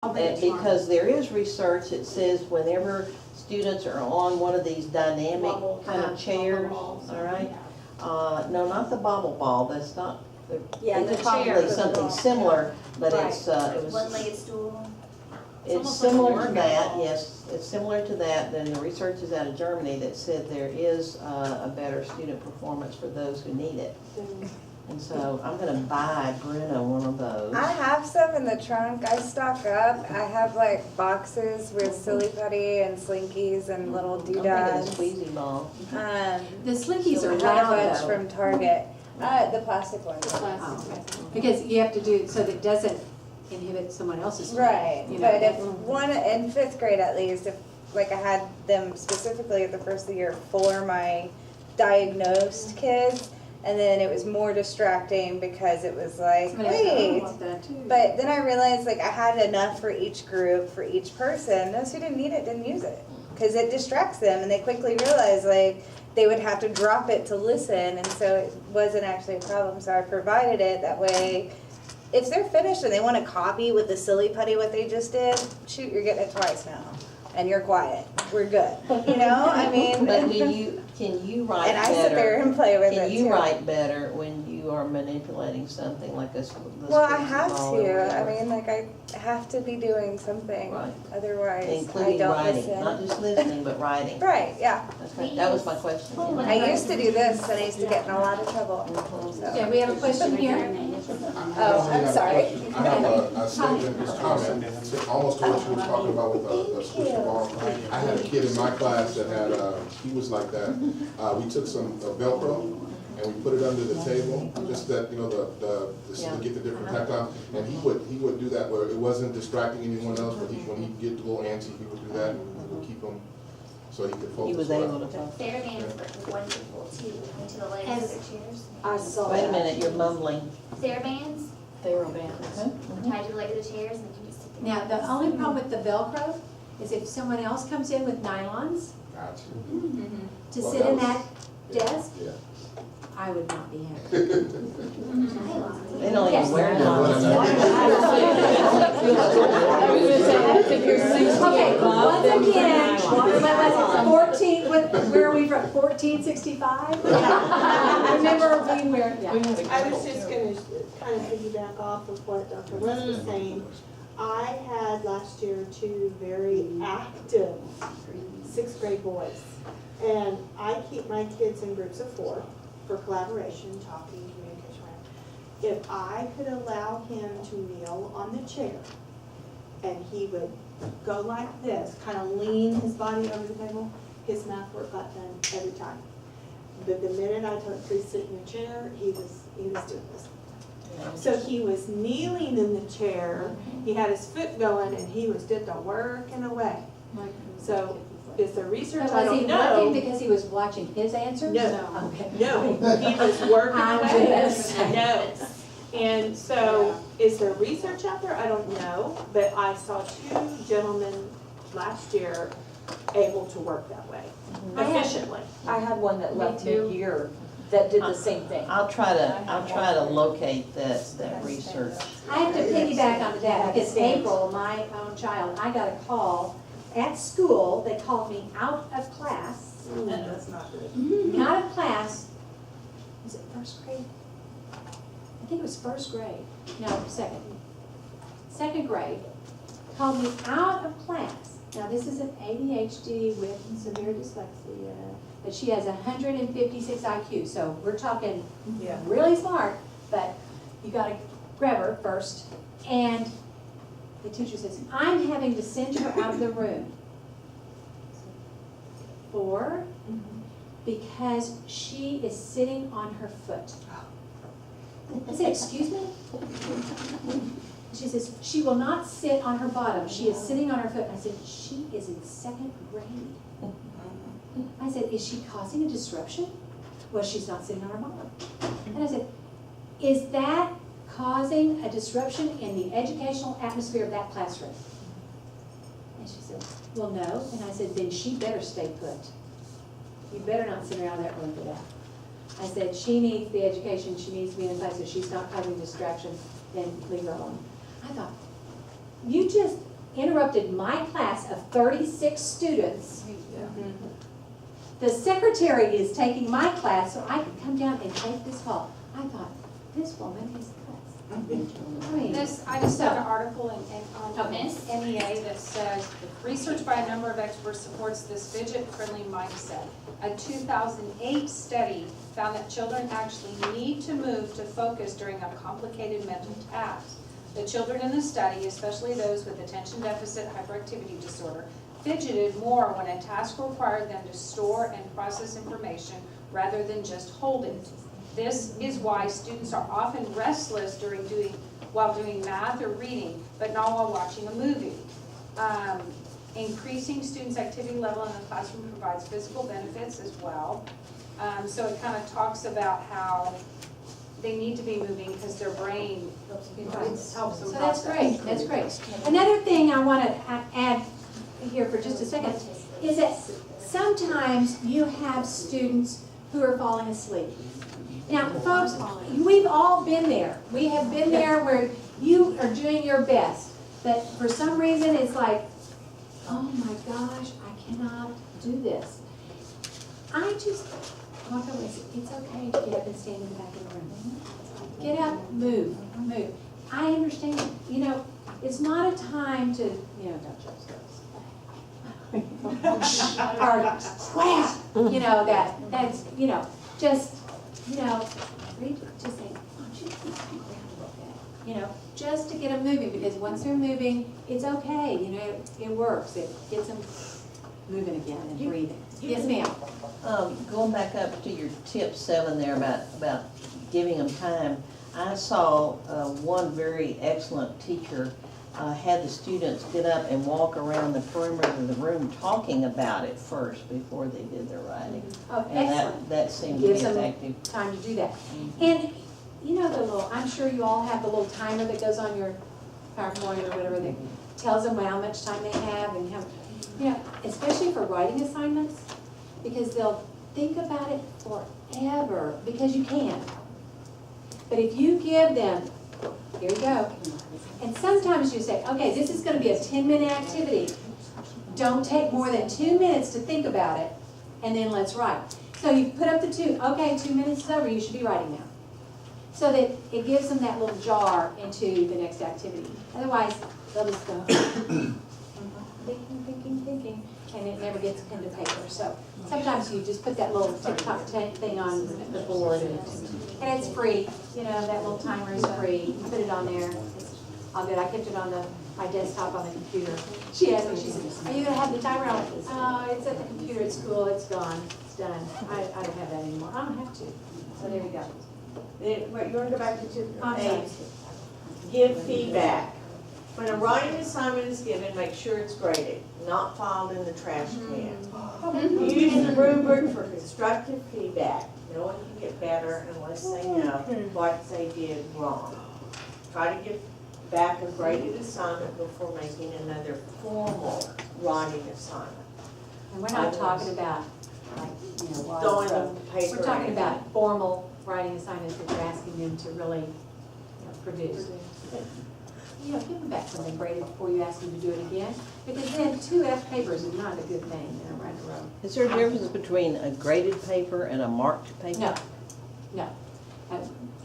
Because there is research that says whenever students are on one of these dynamic kind of chairs, all right? No, not the bobble ball, that's not, Yeah, it's the probably chair. something similar, but Right. it's, it was. One-legged stool. It's almost like a similar to workout that, ball. yes, it's similar to that, then the research is out of Germany that said there is a better student performance for those who need it. And so I'm gonna buy Bruno one of those. I have some in the trunk. I stock up. I have like boxes with silly putty and slinkies and little I'm thinking doodads. a squeezy ball. The slinkies are I had a loud bunch though. from Target. The plastic ones. Oh, okay. Because you have to do it so that it doesn't inhibit someone else's. Right, You know, but if one, in 5th grade at least, if, like I had them specifically at the first of the year for my diagnosed kids, and then it was more distracting because it was like, Somebody else, "Oh, I wait. want that too." But then I realized like I had enough for each group, for each person. Those who didn't need it didn't use it. Because it distracts them and they quickly realize like they would have to drop it to listen, and so it wasn't actually a problem. So I provided it that way. If they're finished and they want to copy with the silly putty what they just did, shoot, you're getting it twice now. And you're quiet. We're good. You know? I mean, But can you write and I sit there better? and play with it Can you too. write better when you are manipulating something like this? Well, I have to. I mean, like I have to be doing something. Right. Otherwise, I Including don't writing, listen. not just listening, but writing. Right, yeah. That's right. That was my question. yeah. I used to do this and I used to get in a lot of trouble. Mhm. Okay, we have a question here. Oh, I'm sorry. I have a statement, this comment, almost to what you were talking about with the squishy ball. I had a kid in my class that had, he was like that. We took some Velcro and we put it under the table, just that, you know, to get the different tactile. And he would do that where it wasn't distracting anyone else, but when he'd get a little antsy, he would do that. It would keep him, so he could focus. He was able to focus. Theraband's wonderful too, into the legs of their chairs. I saw Wait a that. minute, you're mumbling. Therabands Mhm. tied to the leg of the chairs and you can just sit there. Now, the only problem with the Velcro is if someone else comes in with nylons Gotcha. to Well, sit in that that desk, Yeah. I would not be happy. They don't even wear nylons. Okay, once again, what, 14, where are we from, 1465? I remember being where, yeah. I was just gonna kind of piggyback off of what Dr. West was saying. I had last year 2 very active 6th grade boys. And I keep my kids in groups of 4 for collaboration, talking, communication. If I could allow him to kneel on the chair and he would go like this, kind of lean his body over the table, his math work got done every time. But the minute I told him to sit in the chair, he was doing this. So he was kneeling in the chair, he had his foot going, and he was did the work and away. So is there research? But I was he don't working know. because he was watching his answers? No. Okay. No, he was working I'm away. just saying. No. And so is there research out there? I don't know, but I saw 2 gentlemen last year able to work that way efficiently. I had one that left too. mid-year that did the same thing. I'll try to that research. I have to piggyback onto that because April, my own child, I got a call at school, they called me out of class, That's not good. out of class, was it 1st grade? I think it was 1st grade, no, 2nd grade, called me out of class. Now, this is an ADHD with severe dyslexia, but she has 156 IQ, so we're talking really smart, but you gotta grab her first. And the teacher says, I'm having to send her out of the room. For, because she is sitting on her foot. I said, excuse me? She says, she will not sit on her bottom, she is sitting on her foot. I said, she is in 2nd grade. I said, is she causing a disruption? Well, she's not sitting on her bottom. And I said, is that causing a disruption in the educational atmosphere of that classroom? And she said, well, no. And I said, then she better stay put. You better not sit around that room for that. I said, she needs the education, she needs to be in a place where she's not causing distraction, then leave her alone. I thought, you just interrupted my class of 36 students. The secretary is taking my class so I could come down and take this call. I thought, this woman is nuts. I mean, I just found an article on Okay. NEA that says, research by a number of experts supports this fidget-friendly mindset. A 2008 study found that children actually need to move to focus during a complicated mental task. The children in the study, especially those with attention deficit hyperactivity disorder, fidgeted more when a task required them to store and process information rather than just hold it. This is why students are often restless while doing math or reading, but not while watching a movie. Increasing students' activity level in the classroom provides physical benefits as well. So it kind of talks about how they need to be moving because their brain helps them process. so that's great, that's great. Another thing I want to add here for just a second is that sometimes you have students who are falling asleep. Now, folks, we've all been there. We have been there where you are doing your best, but for some reason it's like, oh my gosh, I cannot do this. I just walk away and say, it's okay to get up and stand in the back of the room. Get up, move. I understand, it's not a time to, don't judge those. Or crap, that's, just, just say, why don't you keep around a little bit? Just to get them moving, because once they're moving, it's okay, it works. It gets them moving again and breathing. Yes, ma'am. Going back up to your tip 7 there about giving them time, I saw one very excellent teacher had the students get up and walk around the perimeter of the room talking about it first before they did their writing. Oh, And excellent. that seemed to be Gives them effective. time to do that. And I'm sure you all have the little timer that goes on your PowerPoint or whatever that tells them how much time they have and how, especially for writing assignments, because they'll think about it forever, because you can. But if you give them, here you go, and sometimes you say, okay, this is going to be a 10-minute activity. Don't take more than 2 minutes to think about it, and then let's write. So you put up the 2, okay, 2 minutes is over, you should be writing now. So that it gives them that little jar into the next activity. Otherwise, they'll just go, thinking, and it never gets pen to paper. So sometimes you just put that little tick-tock thing on the board, and it's free. That little timer is free. You put it on there. It's all good. I kept it on my desktop on the computer. She asked me, she said, are you going to have the timer on? Oh, it's at the computer at school. It's gone. It's done. I don't have that anymore. I don't have to. So there we go. Then, you want to go back to I'm sorry. 8, give feedback. When a writing assignment is given, make sure it's graded, not filed in the trash can. Use the rubric for constructive feedback. No one can get better unless they know what they did wrong. Try to give back a graded assignment before making another formal writing assignment. And we're not talking about, Throwing them paper. we're talking about formal writing assignments that you're asking them to really produce. Give them back something graded before you ask them to do it again, because then 2 F papers is not a good thing, right in a row. Is there a difference between a graded paper and a marked paper? No.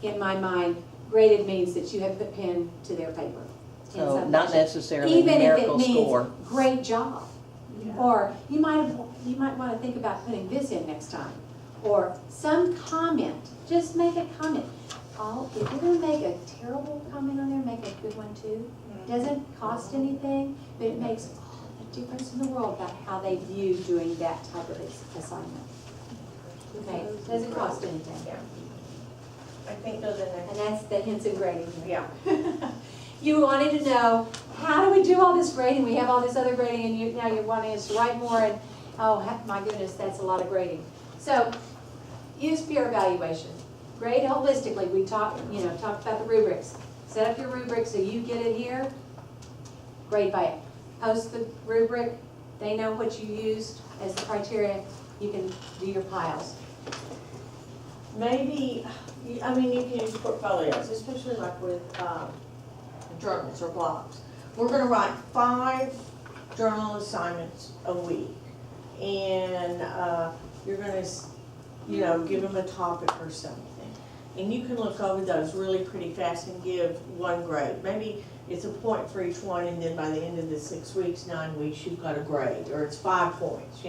In my mind, graded means that you have put pen to their paper. in So some not fashion. necessarily Even if it numerical means score. great job. Or you might want to think about putting this in next time. Or some comment, just make a comment. If you're going to make a terrible comment on there, make a good one too. Doesn't cost anything, but it makes all the difference in the world about how they view doing that type of assignment. Okay, doesn't cost anything. Yeah. I think those are And that's the hints and grading. Yeah. You wanted to know, how do we do all this grading? We have all this other grading, and now you're wanting us to write more, and oh my goodness, that's a lot of grading. So, use peer evaluation. Grade holistically. We talked about the rubrics. Set up your rubric so you get it here. Grade by it. Post the rubric. They know what you used as the criteria. You can do your piles. Maybe, you can use portfolios, especially like with journals or blogs. we're gonna write 5 journal assignments a week. And, you're gonna, give them a topic or something. And you can look over those really pretty fast and give 1 grade. Maybe it's a point for each one, and then by the end of the 6 weeks, 9 weeks, you've got a grade, or it's 5 points,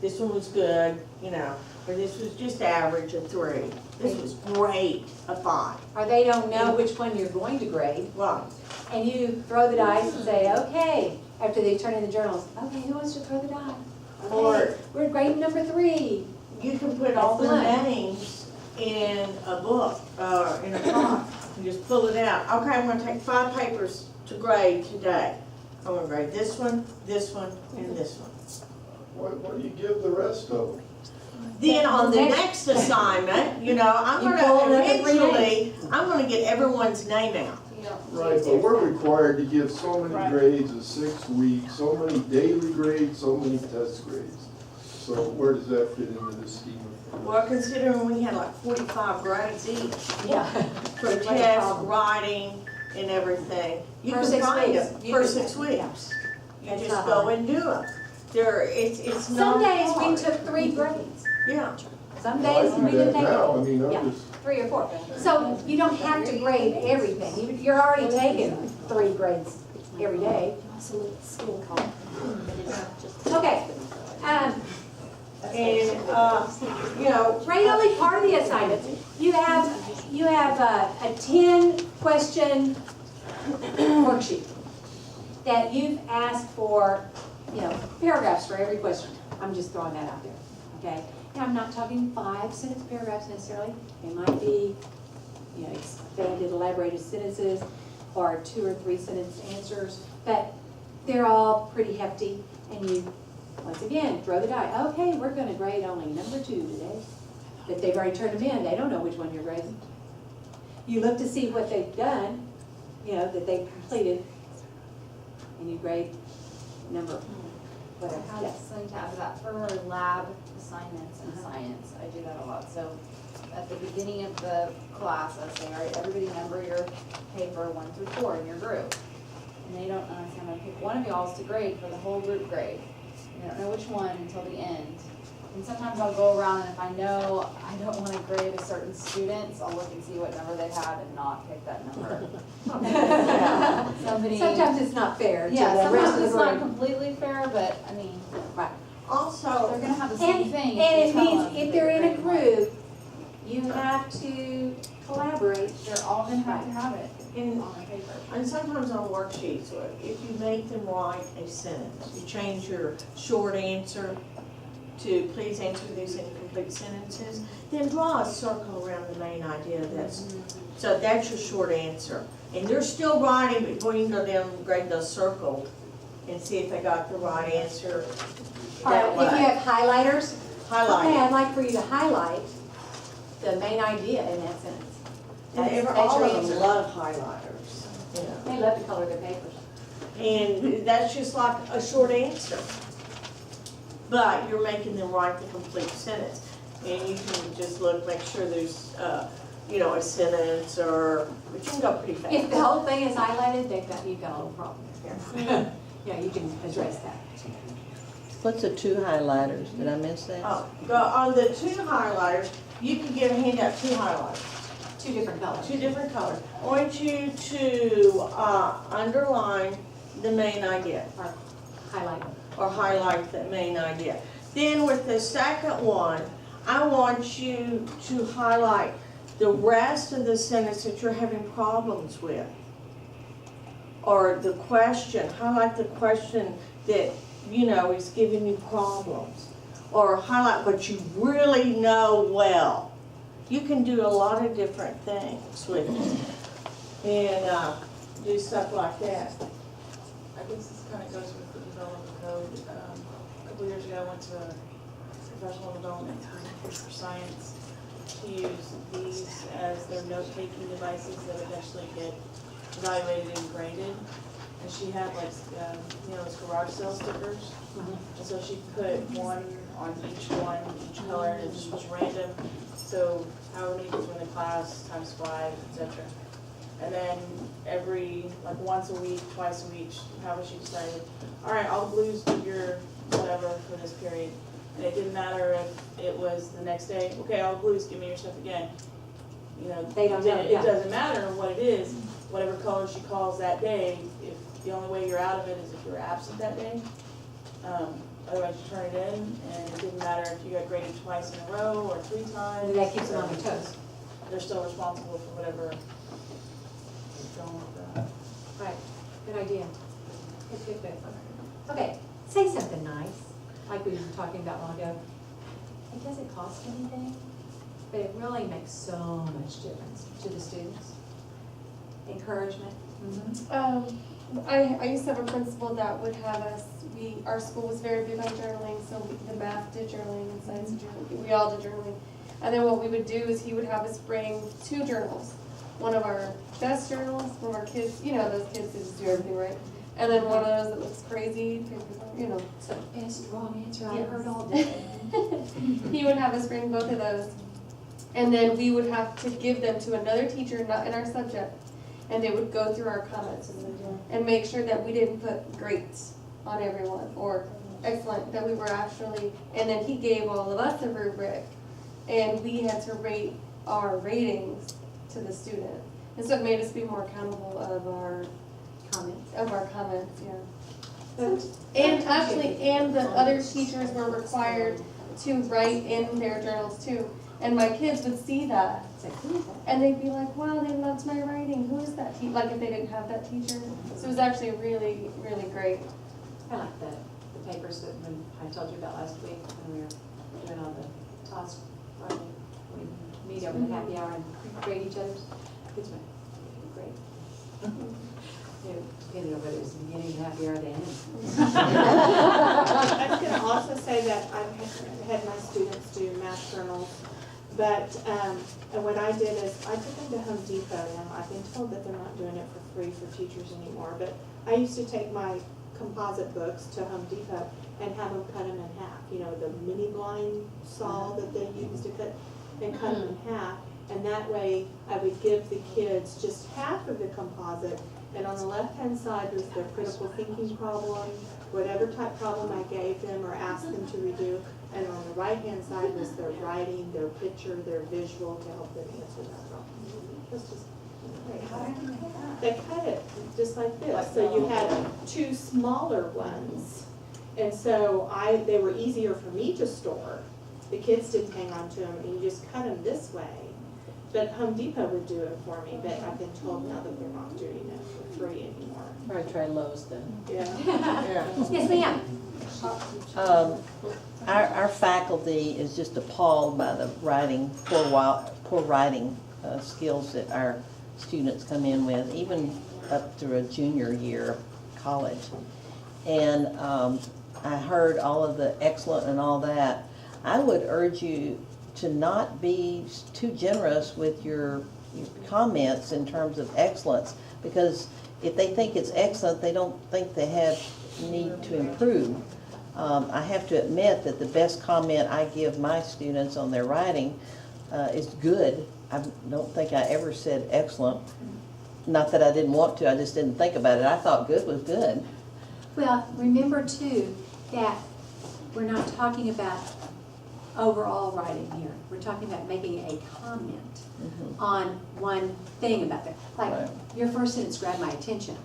This one was good, or this was just average, a 3. This was great, a 5. Or they don't know which one you're going to grade, Right. and you throw the dice and say, okay, after they turn in the journals, okay, who wants to throw the die? Or- Okay, we're grade number 3. You can put all the That's fun. names in a book, in a pot, and just pull it out. Okay, I'm gonna take 5 papers to grade today. I'm gonna grade this one, and this one. What do you give the rest of them? Then on the next assignment, I'm You pull gonna, another 3 eventually, I'm gonna get everyone's name out. You don't Right, choose but it. we're required to give so many Right. grades in 6 weeks, so many daily grades, so many test grades. So where does that fit into this scheme of things? Well, considering we had like 45 grades each Yeah. for test, writing, and everything, you For can 6 find weeks. them You for can- 6 weeks. You It's just not go hard. and do them. It's Some not days we hard. took 3 grades. Yeah. Some Well, days I we do didn't that take now, I it. mean, Yeah. I'm just, 3 or 4. So you don't have to grade everything. You're already taking 3 grades every day. Okay. And, Grade only part of the assignment. You have a 10-question worksheet that you've asked for, paragraphs for every question. I'm just throwing that out there, okay? And I'm not talking 5-sentence paragraphs necessarily. They might be, expanded, elaborated sentences or 2 or 3 sentence answers, but they're all pretty hefty. And you, once again, throw the die. Okay, we're gonna grade only number 2 today. But they've already turned them in, they don't know which one you're grading. You look to see what they've done, that they've completed, and you grade number, whatever. I have something to add to that for lab assignments in science. I do that a lot. So at the beginning of the class, I say, all right, everybody number your paper 1 through 4 in your group. And they don't understand. I'm gonna pick one of y'all's to grade for the whole group grade. And they don't know which one until the end. And sometimes I'll go around, and if I know I don't want to grade a certain student, so I'll look and see what number they had and not pick that number. Somebody. Sometimes it's not fair to Yeah, the rest sometimes of it's the not group. completely fair, but I mean, Right. also, they're gonna have the same And, thing. and if it you tell means them if that they're in a grade one. group, you have to collaborate. They're all gonna have to have it and, on their paper. and sometimes on worksheets, if you make them write a sentence, you change your short answer to please answer these incomplete sentences, then draw a circle around the main idea. So that's your short answer. And they're still writing before you go down and grade those circled and see if they got the right answer All right, that if you way. have highlighters, Highlight okay, it. I'd like for you to highlight the main idea in that sentence. That's All your of answer. them love highlighters, you know. They love to color their papers. And that's just like a short answer. But you're making them write the complete sentence. And you can just look, make sure there's, a sentence or, but you can go pretty fast. If the whole thing is highlighted, you've got a little problem there. Yeah, you can address that. What's the 2 highlighters? Did I miss that? Oh, go on the 2 highlighters, you can give a handout 2 highlighters, 2 different colors. 2 different colors. I want you to underline the main idea. Or highlight. Or highlight the main idea. Then with the second one, I want you to highlight the rest of the sentence that you're having problems with. Or the question, highlight the question that, is giving you problems. Or highlight what you really know well. You can do a lot of different things with it. And do stuff like that. I guess this kind of goes with the development code. A couple years ago, I went to a professional development training for science to use these as their note-taking devices that eventually get evaluated and graded. And she had those garage sale stickers. And so she put one on each color, and it just was random. So however many people in the class, times 5, etc. And then like once a week, twice a week, however she decided, all right, all the blues do your whatever for this period. And it didn't matter if it was the next day, okay, all the blues, give me your stuff again. You know, They don't know, it yeah. doesn't matter what it is, whatever color she calls that day, if the only way you're out of it is if you're absent that day. Otherwise you turn it in, and it didn't matter if you got graded twice in a row or 3 times. And that keeps them on their toes. They're still responsible for whatever is going with that. Right, good idea. Good. Okay, say something nice, like we were talking about a while ago. It doesn't cost anything, but it really makes so much difference to the students. Encouragement. I used to have a principal that would have us, our school was very big on journaling, so the math did journaling and science did journaling, we all did journaling. And then what we would do is he would have us bring 2 journals. One of our best journals, one of our kids, you know, those kids that just do everything right. And then one of those that looks crazy, you know, so. Best wrong answer Yes. I've heard all day. He would have us bring both of those. And then we would have to give them to another teacher, not in our subject. And they would go through our comments and make sure that we didn't put greats on everyone or excellent, that we were actually, and then he gave all of us a rubric and we had to rate our ratings to the student. And so it made us be more accountable of our comments, yeah. And actually, and the other teachers were required to write in their journals too. And my kids would see that, and they'd be like, wow, they loved my writing, who is that teacher? Like if they didn't have that teacher. So it was actually really, really great. I like the papers that when I told you about last week when we were doing all the tasks. We meet over the happy hour and grade each other's. Kids went, great. You didn't know whether it was the beginning of the happy hour or the end. I was gonna also say that I've had my students do math journals, but, and what I did is, I took them to Home Depot, and I've been told that they're not doing it for free for teachers anymore, but I used to take my composite books to Home Depot and have them cut them in half, you know, the mini blind saw that they use to cut, and cut them in half, and that way I would give the kids just half of the composite, and on the left-hand side was their critical thinking problem, whatever type problem I gave them or asked them to redo, and on the right-hand side was their writing, their picture, their visual to help them answer that problem. That's just, they cut it just like this, so you had 2 smaller ones, and so they were easier for me to store. The kids didn't hang on to them, and you just cut them this way. But Home Depot would do it for me, but I've been told now that they're not doing it for free anymore. Probably try Lowe's then. Yeah. Yes, ma'am. Our faculty is just appalled by the poor writing skills that our students come in with, even up through a junior year of college. And I heard all of the excellent and all that. I would urge you to not be too generous with your comments in terms of excellence, because if they think it's excellent, they don't think they have need to improve. I have to admit that the best comment I give my students on their writing is good. I don't think I ever said excellent. Not that I didn't want to, I just didn't think about it. I thought good was good. Well, remember too, that we're not talking about overall writing here. We're talking about making a comment on one thing about that. Like, Right. your first sentence grabbed my attention.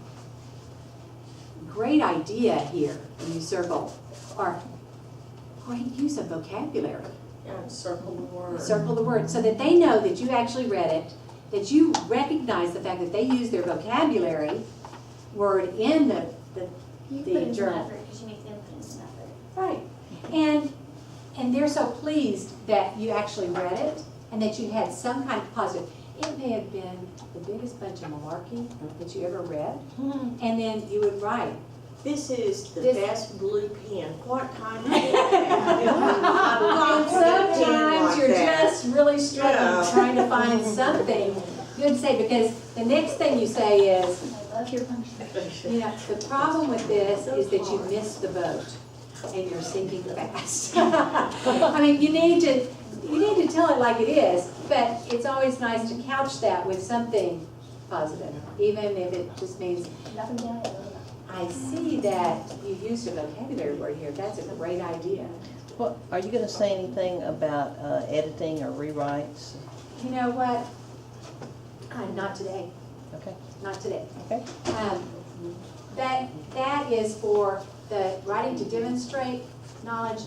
Great idea here, and you circle, or great use of vocabulary. And circle the word. Circle the word, so that they know that you actually read it, that you recognize the fact that they use their vocabulary word in the You put in some journal. effort, because you make them put in some effort. Right, and they're so pleased that you actually read it, and that you had some kind of positive. It may have been the biggest bunch of malarkey that you ever read, and then you would write. This is the This- best blue pen. What kind of And sometimes you're just really struggling, trying to find something good to say, because the next thing you say is, I love your punctuation. you know, the problem with this is that you missed the boat and you're sinking fast. I mean, you need to tell it like it is, but it's always nice to couch that with something positive, even if it just means, Nothing down it. I see that you used a vocabulary word here, that's a great idea. What, are you gonna say anything about editing or rewrites? You know what? Not today, Okay, not today. okay. That is for the writing to demonstrate knowledge,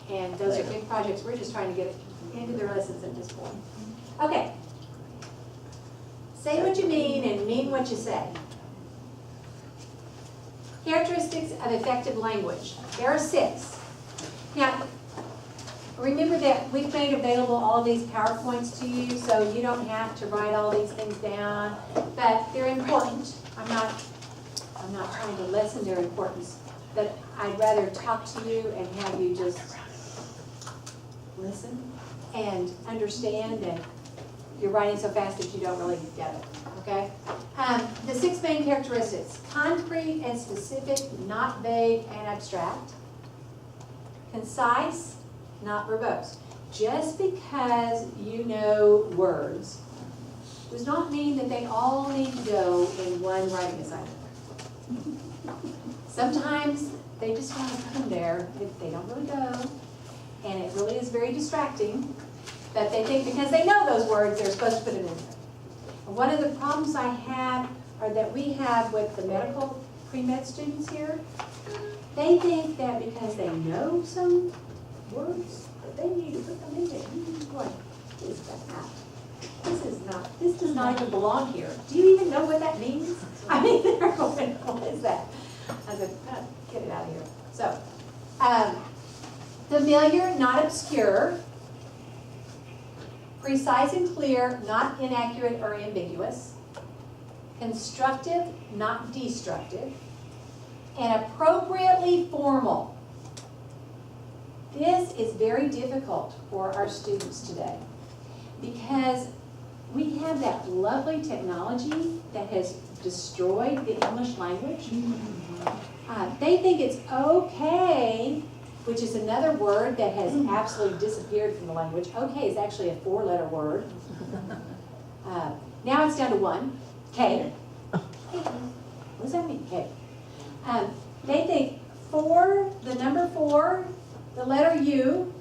and those are big projects, we're just trying to get it into their lessons at this point. Okay. Say what you mean and mean what you say. Characteristics of effective language. There are 6. Now, remember that we've made available all of these PowerPoints to you, so you don't have to write all these things down, but they're important. I'm not trying to lessen their importance, but I'd rather talk to you and have you just listen and understand, and you're writing so fast that you don't really get it, okay? The 6 main characteristics: concrete and specific, not vague and abstract; concise, not verbose. Just because you know words does not mean that they all need to go in one writing assignment. Sometimes they just want to come there, they don't really go, and it really is very distracting, but they think because they know those words, they're supposed to put it in there. And one of the problems I have are that we have with the medical pre-med students here, they think that because they know some words, that they need to put them in there. Boy, what is that? This does not even belong here. Do you even know what that means? I mean, they're going, what is that? I said, oh, get it out of here. So, familiar, not obscure. Precise and clear, not inaccurate or ambiguous. Constructive, not destructive. And appropriately formal. This is very difficult for our students today because we have that lovely technology that has destroyed the English language. They think it's okay, which is another word that has absolutely disappeared from the language. Okay is actually a 4-letter word. Now it's down to 1, K. What does that mean, K? They think 4, the number 4, the letter U.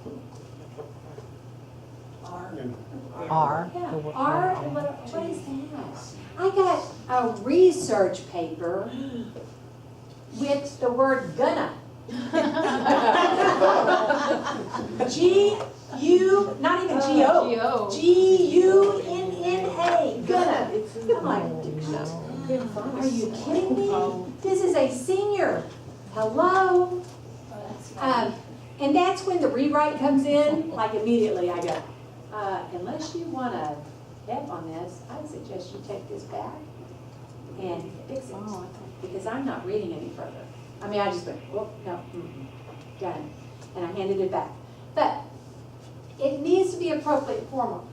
R. Yeah, R, what is that? I got a research paper with the word gonna. G-U, not even G-O. G-U-N-N-A, gonna. I'm like, are you kidding me? This is a senior. Hello? And that's when the rewrite comes in, like immediately I go, unless you want to F on this, I suggest you take this back and fix it, because I'm not reading any further. I mean, I just went, oh, no, done, and I handed it back. But it needs to be appropriately formal.